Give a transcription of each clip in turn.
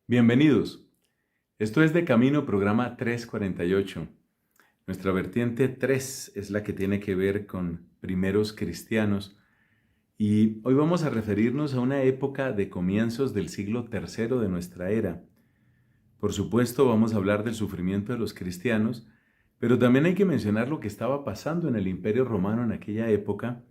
Bienvenidos. Esto es De Camino, programa 348. Nuestra vertiente 3 es la que tiene que ver con primeros cristianos y hoy vamos a referirnos a una época de comienzos del siglo III de nuestra era. Por supuesto, vamos a hablar del sufrimiento de los cristianos, pero también hay que mencionar lo que estaba pasando en el Imperio Romano en aquella época,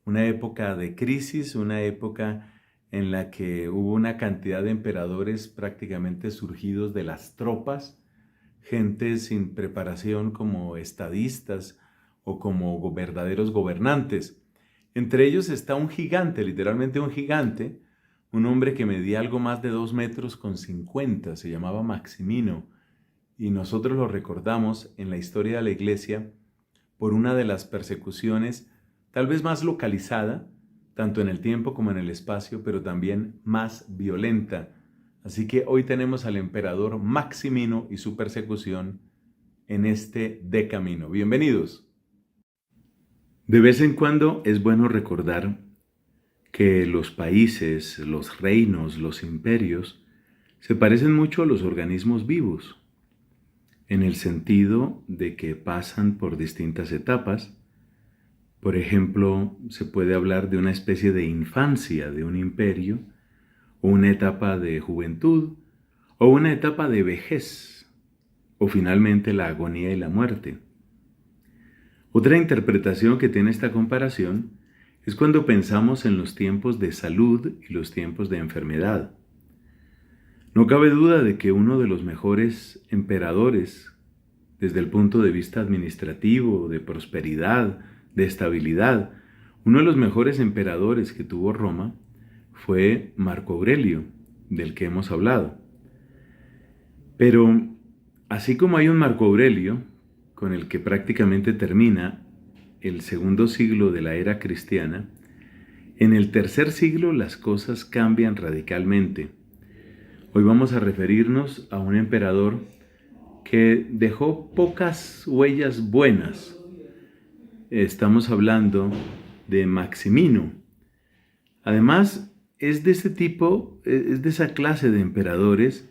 una época de crisis, una época en la que hubo una cantidad de emperadores prácticamente surgidos de las tropas, gente sin preparación como estadistas o como verdaderos gobernantes. Entre ellos está un gigante, literalmente un gigante, un hombre que medía algo más de 2,50 metros, se llamaba Maximino, y nosotros lo recordamos en la historia de la Iglesia por una de las persecuciones tal vez más localizada, tanto en el tiempo como en el espacio, pero también más violenta. Así que hoy tenemos al emperador Maximino y su persecución en este De Camino. Bienvenidos. De vez en cuando es bueno recordar que los países, los reinos, los imperios se parecen mucho a los organismos vivos, en el sentido de que pasan por distintas etapas. Por ejemplo, se puede hablar de una especie de infancia de un imperio, o una etapa de juventud, o una etapa de vejez, o finalmente la agonía y la muerte. Otra interpretación que tiene esta comparación es cuando pensamos en los tiempos de salud y los tiempos de enfermedad. No cabe duda de que uno de los mejores emperadores, desde el punto de vista administrativo, de prosperidad, de estabilidad, uno de los mejores emperadores que tuvo Roma fue Marco Aurelio, del que hemos hablado. Pero así como hay un Marco Aurelio, con el que prácticamente termina el segundo siglo de la era cristiana, en el tercer siglo las cosas cambian radicalmente. Hoy vamos a referirnos a un emperador que dejó pocas huellas buenas. Estamos hablando de Maximino. Además, es de ese tipo, es de esa clase de emperadores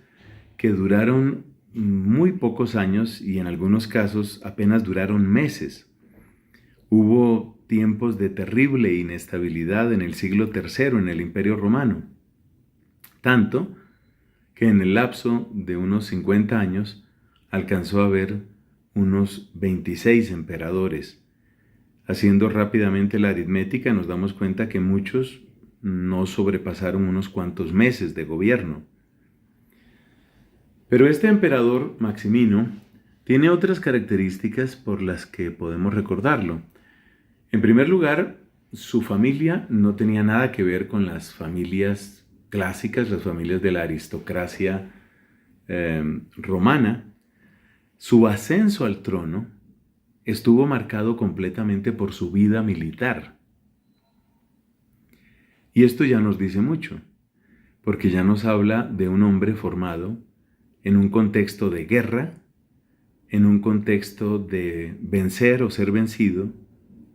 que duraron muy pocos años y en algunos casos apenas duraron meses. Hubo tiempos de terrible inestabilidad en el siglo III en el Imperio Romano, tanto que en el lapso de unos 50 años alcanzó a haber unos 26 emperadores. Haciendo rápidamente la aritmética nos damos cuenta que muchos no sobrepasaron unos cuantos meses de gobierno. Pero este emperador Maximino tiene otras características por las que podemos recordarlo. En primer lugar, su familia no tenía nada que ver con las familias clásicas, las familias de la aristocracia romana. Su ascenso al trono estuvo marcado completamente por su vida militar. Y esto ya nos dice mucho, porque ya nos habla de un hombre formado en un contexto de guerra, en un contexto de vencer o ser vencido,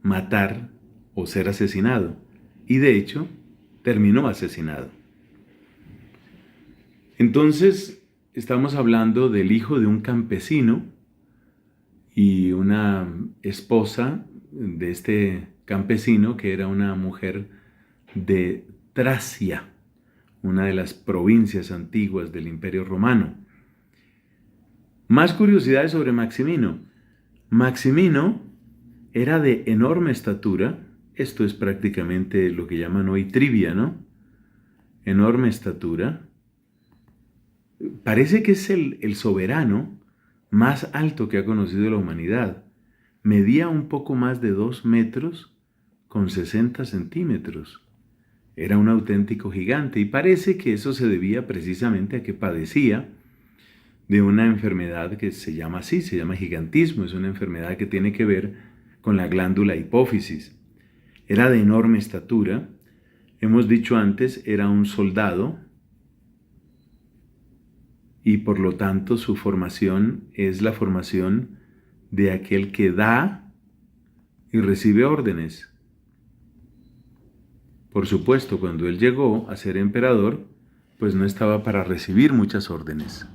matar o ser asesinado. Y de hecho, terminó asesinado. Entonces, estamos hablando del hijo de un campesino y una esposa de este campesino que era una mujer de Tracia, una de las provincias antiguas del Imperio Romano. Más curiosidades sobre Maximino. Maximino era de enorme estatura, esto es prácticamente lo que llaman hoy trivia, ¿no? Enorme estatura. Parece que es el soberano más alto que ha conocido la humanidad. Medía un poco más de 2 metros con 60 centímetros. Era un auténtico gigante y parece que eso se debía precisamente a que padecía de una enfermedad que se llama así, se llama gigantismo. Es una enfermedad que tiene que ver con la glándula hipófisis. Era de enorme estatura. Hemos dicho antes, era un soldado y por lo tanto su formación es la formación de aquel que da y recibe órdenes. Por supuesto, cuando él llegó a ser emperador, pues no estaba para recibir muchas órdenes.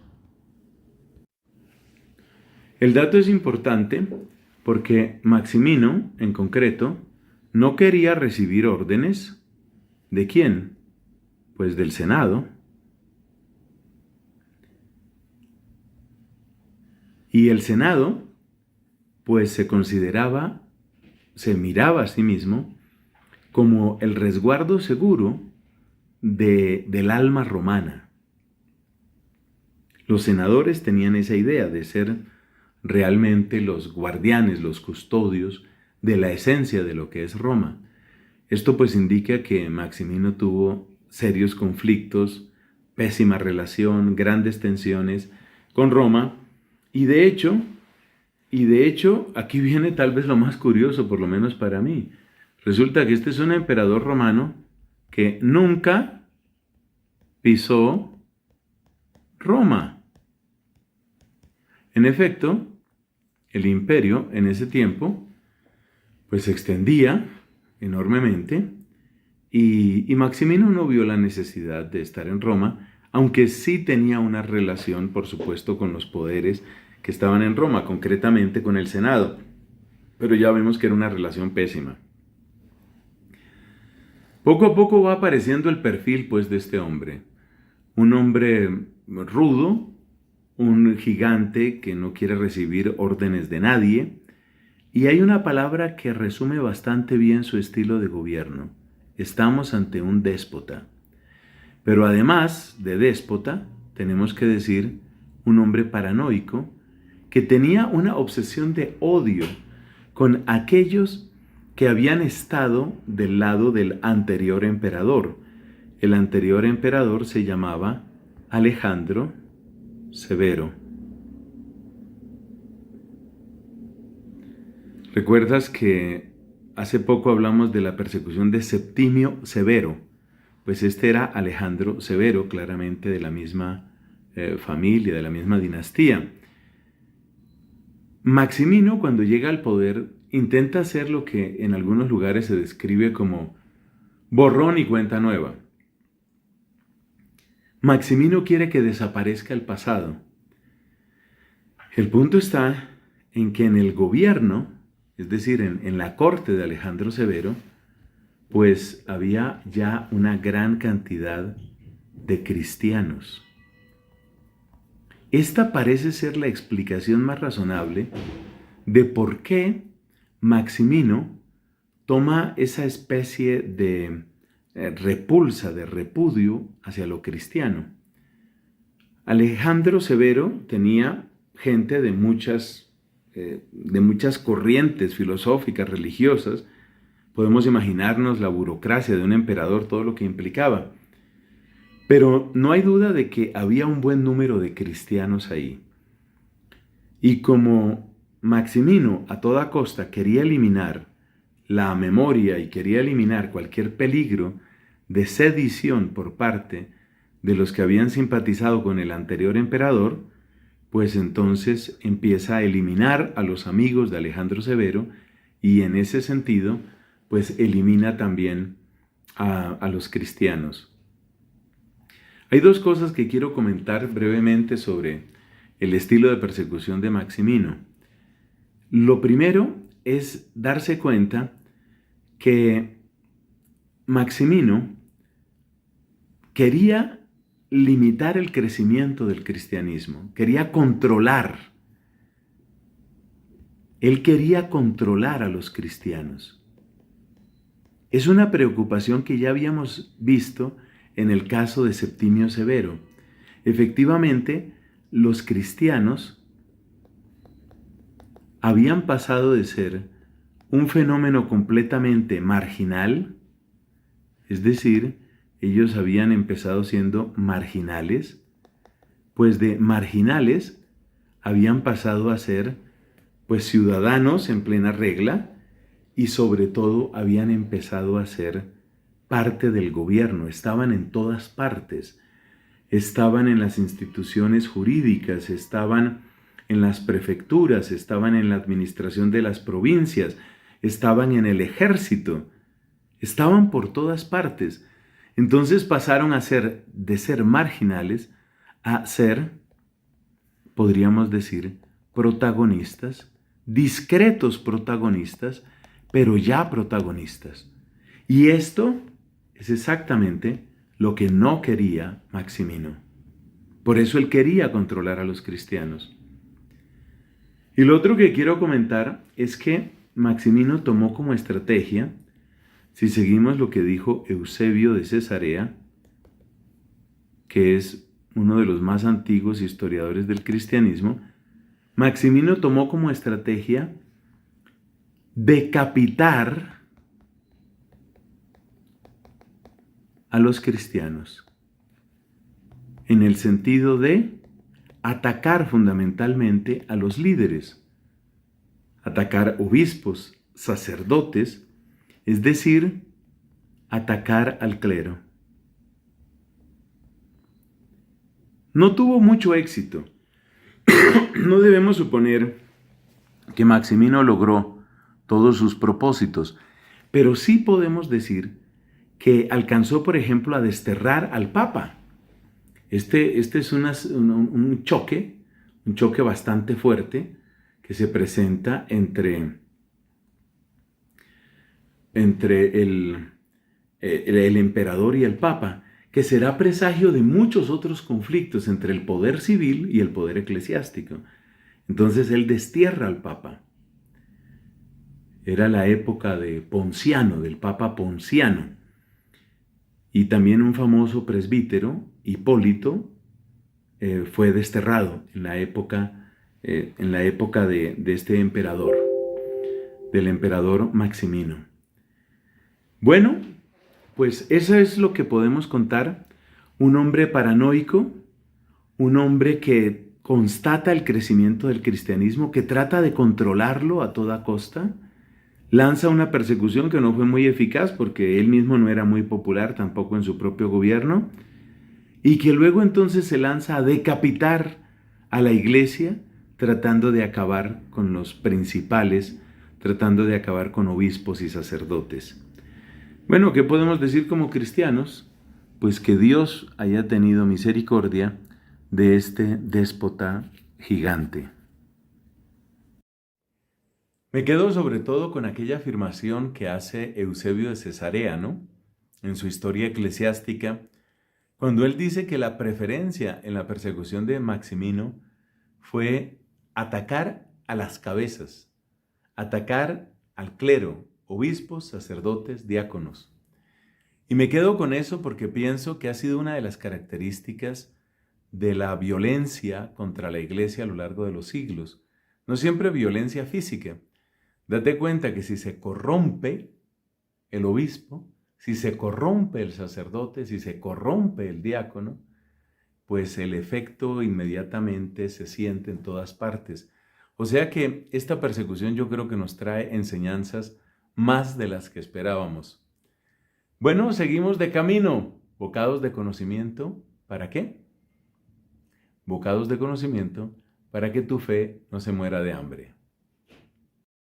El dato es importante porque Maximino, en concreto, no quería recibir órdenes. ¿De quién? Pues del Senado. Y el Senado, pues se miraba a sí mismo como el resguardo seguro del alma romana. Los senadores tenían esa idea de ser realmente los guardianes, los custodios de la esencia de lo que es Roma. Esto pues indica que Maximino tuvo serios conflictos, pésima relación, grandes tensiones con Roma, y de hecho, aquí viene tal vez lo más curioso, por lo menos para mí. Resulta que este es un emperador romano que nunca pisó Roma. En efecto, el imperio en ese tiempo pues se extendía enormemente y Maximino no vio la necesidad de estar en Roma, aunque sí tenía una relación, por supuesto, con los poderes que estaban en Roma, concretamente con el Senado. Pero ya vemos que era una relación pésima. Poco a poco va apareciendo el perfil, pues, de este hombre. Un hombre rudo, un gigante que no quiere recibir órdenes de nadie. Y hay una palabra que resume bastante bien su estilo de gobierno. Estamos ante un déspota. Pero además de déspota, tenemos que decir un hombre paranoico que tenía una obsesión de odio con aquellos que habían estado del lado del anterior emperador. El anterior emperador se llamaba Alejandro Severo. ¿Recuerdas que hace poco hablamos de la persecución de Septimio Severo? Pues este era Alejandro Severo, claramente de la misma familia, de la misma dinastía. Maximino, cuando llega al poder, intenta hacer lo que en algunos lugares se describe como borrón y cuenta nueva. Maximino quiere que desaparezca el pasado. El punto está en que en el gobierno, es decir, en la corte de Alejandro Severo, pues había ya una gran cantidad de cristianos. Esta parece ser la explicación más razonable de por qué Maximino toma esa especie de repulsa, de repudio hacia lo cristiano. Alejandro Severo tenía gente de muchas corrientes filosóficas, religiosas. Podemos imaginarnos la burocracia de un emperador, todo lo que implicaba. Pero no hay duda de que había un buen número de cristianos ahí. Y como Maximino a toda costa quería eliminar la memoria y quería eliminar cualquier peligro de sedición por parte de los que habían simpatizado con el anterior emperador, pues entonces empieza a eliminar a los amigos de Alejandro Severo y en ese sentido, pues elimina también a los cristianos. Hay dos cosas que quiero comentar brevemente sobre el estilo de persecución de Maximino. Lo primero es darse cuenta que Maximino quería limitar el crecimiento del cristianismo, quería controlar. Él quería controlar a los cristianos. Es una preocupación que ya habíamos visto en el caso de Septimio Severo. Efectivamente, los cristianos habían pasado de ser un fenómeno completamente marginal, es decir, ellos habían empezado siendo marginales, pues de marginales habían pasado a ser pues ciudadanos en plena regla y sobre todo habían empezado a ser parte del gobierno, estaban en todas partes, estaban en las instituciones jurídicas, estaban en las prefecturas, estaban en la administración de las provincias, estaban en el ejército, estaban por todas partes. Entonces pasaron de ser marginales a ser, podríamos decir, protagonistas, discretos protagonistas, pero ya protagonistas. Y esto es exactamente lo que no quería Maximino. Por eso él quería controlar a los cristianos. Y lo otro que quiero comentar es que Maximino tomó como estrategia, si seguimos lo que dijo Eusebio de Cesarea, que es uno de los más antiguos historiadores del cristianismo, Maximino tomó como estrategia decapitar a los cristianos, en el sentido de atacar fundamentalmente a los líderes, atacar obispos, sacerdotes, es decir, atacar al clero. No tuvo mucho éxito. No debemos suponer que Maximino logró todos sus propósitos, pero sí podemos decir que alcanzó, por ejemplo, a desterrar al Papa. Este es un choque bastante fuerte que se presenta entre el emperador y el Papa, que será presagio de muchos otros conflictos entre el poder civil y el poder eclesiástico. Entonces él destierra al Papa. Era la época de Ponciano, del Papa Ponciano. Y también un famoso presbítero, Hipólito, fue desterrado en la época de este emperador, del emperador Maximino. Bueno, pues eso es lo que podemos contar. Un hombre paranoico, un hombre que constata el crecimiento del cristianismo, que trata de controlarlo a toda costa, lanza una persecución que no fue muy eficaz porque él mismo no era muy popular tampoco en su propio gobierno, y que luego entonces se lanza a decapitar a la iglesia tratando de acabar con los principales, tratando de acabar con obispos y sacerdotes. Bueno, ¿qué podemos decir como cristianos? Pues que Dios haya tenido misericordia de este déspota gigante. Me quedo sobre todo con aquella afirmación que hace Eusebio de Cesarea, ¿no? En su historia eclesiástica, cuando él dice que la preferencia en la persecución de Maximino fue atacar a las cabezas, atacar al clero, obispos, sacerdotes, diáconos. Y me quedo con eso porque pienso que ha sido una de las características de la violencia contra la iglesia a lo largo de los siglos. No siempre violencia física. Date cuenta que si se corrompe el obispo, si se corrompe el sacerdote, si se corrompe el diácono, pues el efecto inmediatamente se siente en todas partes. O sea que esta persecución yo creo que nos trae enseñanzas más de las que esperábamos. Bueno, seguimos de camino. Bocados de conocimiento, ¿para qué? Bocados de conocimiento para que tu fe no se muera de hambre.